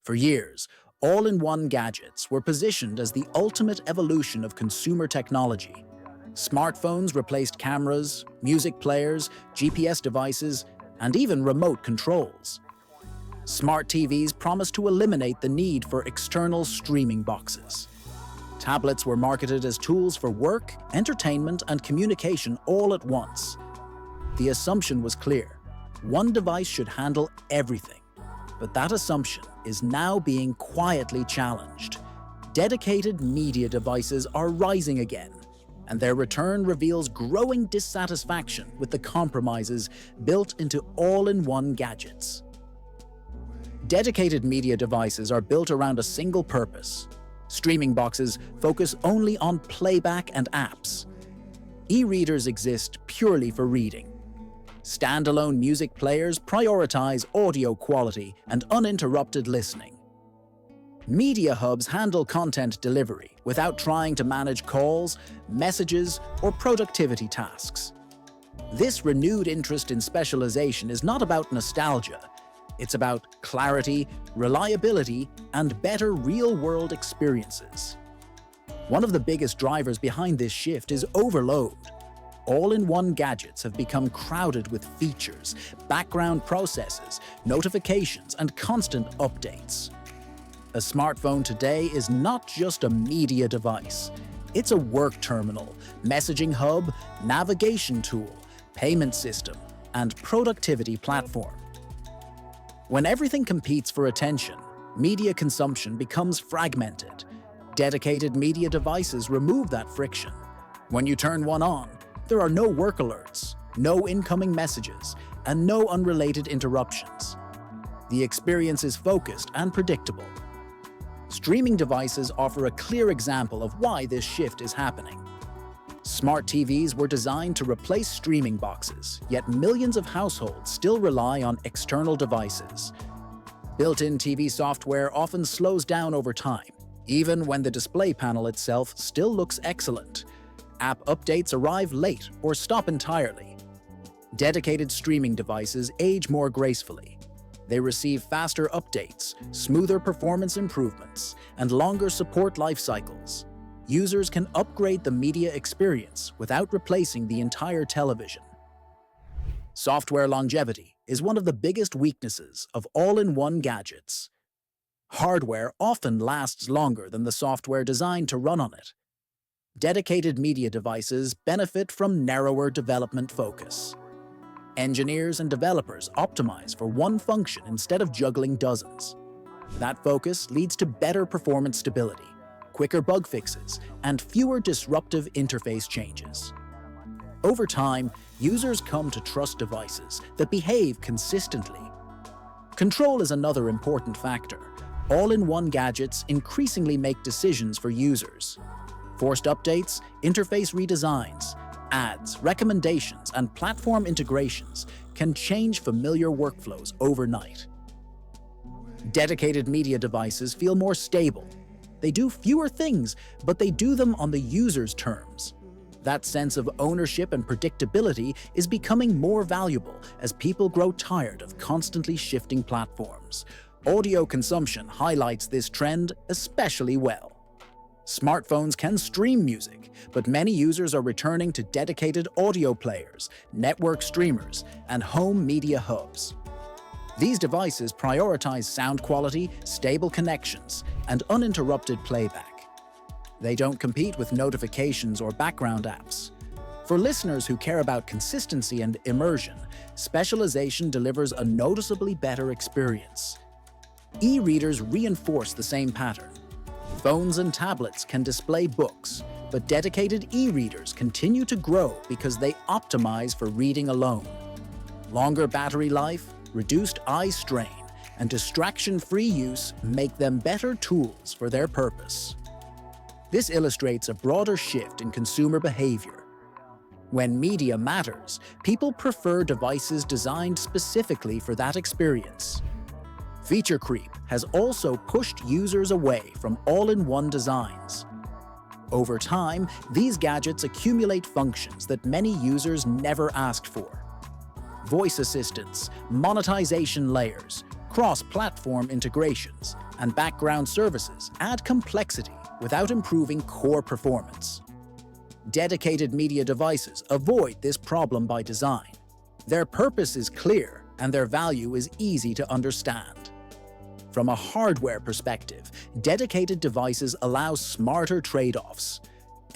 For years, all-in-one gadgets were positioned as the ultimate evolution of consumer technology. Smartphones replaced cameras, music players, GPS devices, and even remote controls. Smart TVs promised to eliminate the need for external streaming boxes. Tablets were marketed as tools for work, entertainment, and communication all at once. The assumption was clear: one device should handle everything. But that assumption is now being quietly challenged. Dedicated media devices are rising again, and their return reveals growing dissatisfaction with the compromises built into all-in-one gadgets. Dedicated media devices are built around a single purpose. Streaming boxes focus only on playback and apps. E-readers exist purely for reading. Standalone music players prioritize audio quality and uninterrupted listening. Media hubs handle content delivery without trying to manage calls, messages, or productivity tasks. This renewed interest in specialization is not about nostalgia. It's about clarity, reliability, and better real-world experiences. One of the biggest drivers behind this shift is overload. All-in-one gadgets have become crowded with features, background processes, notifications, and constant updates. A smartphone today is not just a media device. It's a work terminal, messaging hub, navigation tool, payment system, and productivity platform. When everything competes for attention, media consumption becomes fragmented. Dedicated media devices remove that friction. When you turn one on, there are no work alerts, no incoming messages, and no unrelated interruptions. The experience is focused and predictable. Streaming devices offer a clear example of why this shift is happening. Smart TVs were designed to replace streaming boxes, yet millions of households still rely on external devices. Built-in TV software often slows down over time, even when the display panel itself still looks excellent. App updates arrive late or stop entirely. Dedicated streaming devices age more gracefully. They receive faster updates, smoother performance improvements, and longer support life cycles. Users can upgrade the media experience without replacing the entire television. Software longevity is one of the biggest weaknesses of all-in-one gadgets. Hardware often lasts longer than the software designed to run on it. Dedicated media devices benefit from narrower development focus. Engineers and developers optimize for one function instead of juggling dozens. That focus leads to better performance stability, quicker bug fixes, and fewer disruptive interface changes. Over time, users come to trust devices that behave consistently. Control is another important factor. All-in-one gadgets increasingly make decisions for users. Forced updates, interface redesigns, ads, recommendations, and platform integrations can change familiar workflows overnight. Dedicated media devices feel more stable. They do fewer things, but they do them on the user's terms. That sense of ownership and predictability is becoming more valuable as people grow tired of constantly shifting platforms. Audio consumption highlights this trend especially well. Smartphones can stream music, but many users are returning to dedicated audio players, network streamers, and home media hubs. These devices prioritize sound quality, stable connections, and uninterrupted playback. They don't compete with notifications or background apps. For listeners who care about consistency and immersion, specialization delivers a noticeably better experience. E-readers reinforce the same pattern. Phones and tablets can display books, but dedicated e-readers continue to grow because they optimize for reading alone. Longer battery life, reduced eye strain, and distraction-free use make them better tools for their purpose. This illustrates a broader shift in consumer behavior. When media matters, people prefer devices designed specifically for that experience. Feature creep has also pushed users away from all-in-one designs. Over time, these gadgets accumulate functions that many users never asked for. Voice assistants, monetization layers, Cross-platform integrations and background services add complexity without improving core performance. Dedicated media devices avoid this problem by design. Their purpose is clear and their value is easy to understand. From a hardware perspective, dedicated devices allow smarter trade-offs.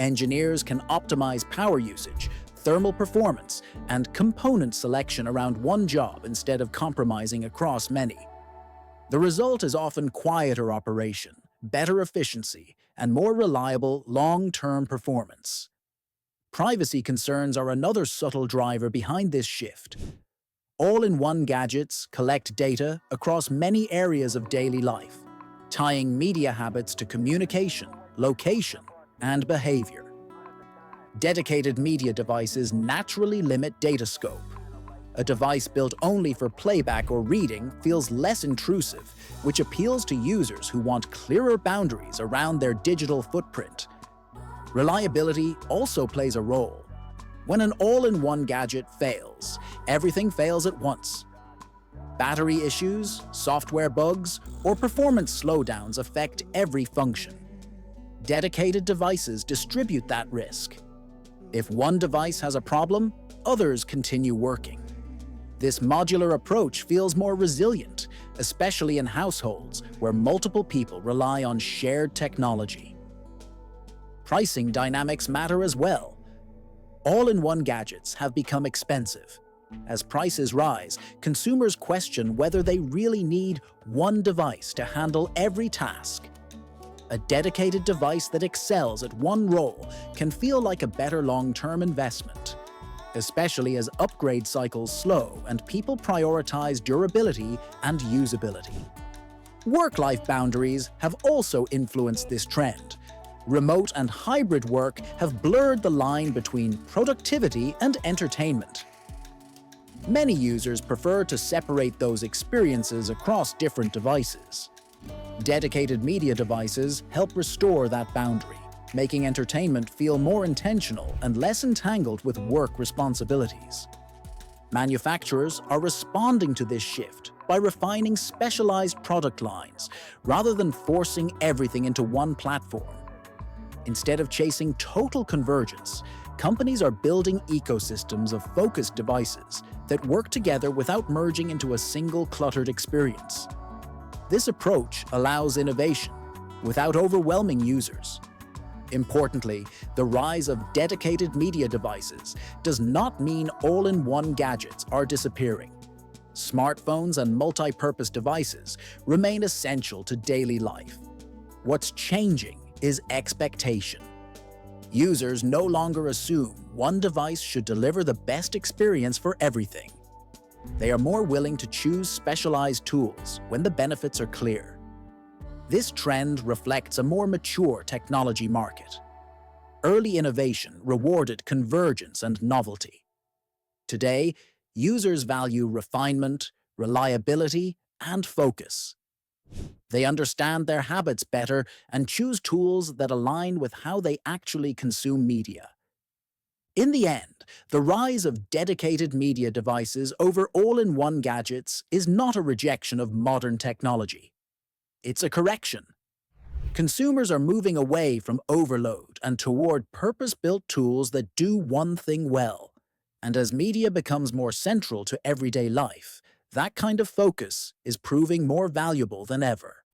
Engineers can optimize power usage, thermal performance, and component selection around one job instead of compromising across many. The result is often quieter operation, better efficiency, and more reliable long-term performance. Privacy concerns are another subtle driver behind this shift. All-in-one gadgets collect data across many areas of daily life, tying media habits to communication, location, and behavior. Dedicated media devices naturally limit data scope. A device built only for playback or reading feels less intrusive, which appeals to users who want clearer boundaries around their digital footprint. Reliability also plays a role. When an all-in-one gadget fails, everything fails at once. Battery issues, software bugs, or performance slowdowns affect every function. Dedicated devices distribute that risk. If one device has a problem, others continue working. This modular approach feels more resilient, especially in households where multiple people rely on shared technology. Pricing dynamics matter as well. All-in-one gadgets have become expensive. As prices rise, consumers question whether they really need one device to handle every task. A dedicated device that excels at one role can feel like a better long-term investment, especially as upgrade cycles slow and people prioritize durability and usability. Work-life boundaries have also influenced this trend. Remote and hybrid work have blurred the line between productivity and entertainment. Many users prefer to separate those experiences across different devices. Dedicated media devices help restore that boundary, making entertainment feel more intentional and less entangled with work responsibilities. Manufacturers are responding to this shift by refining specialized product lines rather than forcing everything into one platform. Instead of chasing total convergence, companies are building ecosystems of focused devices that work together without merging into a single cluttered experience. This approach allows innovation without overwhelming users. Importantly, the rise of dedicated media devices does not mean all-in-one gadgets are disappearing. Smartphones and multi-purpose devices remain essential to daily life. What's changing is expectation. Users no longer assume one device should deliver the best experience for everything. They are more willing to choose specialized tools when the benefits are clear. This trend reflects a more mature technology market. Early innovation rewarded convergence and novelty. Today, users value refinement, reliability, and focus. They understand their habits better and choose tools that align with how they actually consume media. In the end, the rise of dedicated media devices over all-in-one gadgets is not a rejection of modern technology. It's a correction. Consumers are moving away from overload and toward purpose-built tools that do one thing well. And as media becomes more central to everyday life, that kind of focus is proving more valuable than ever.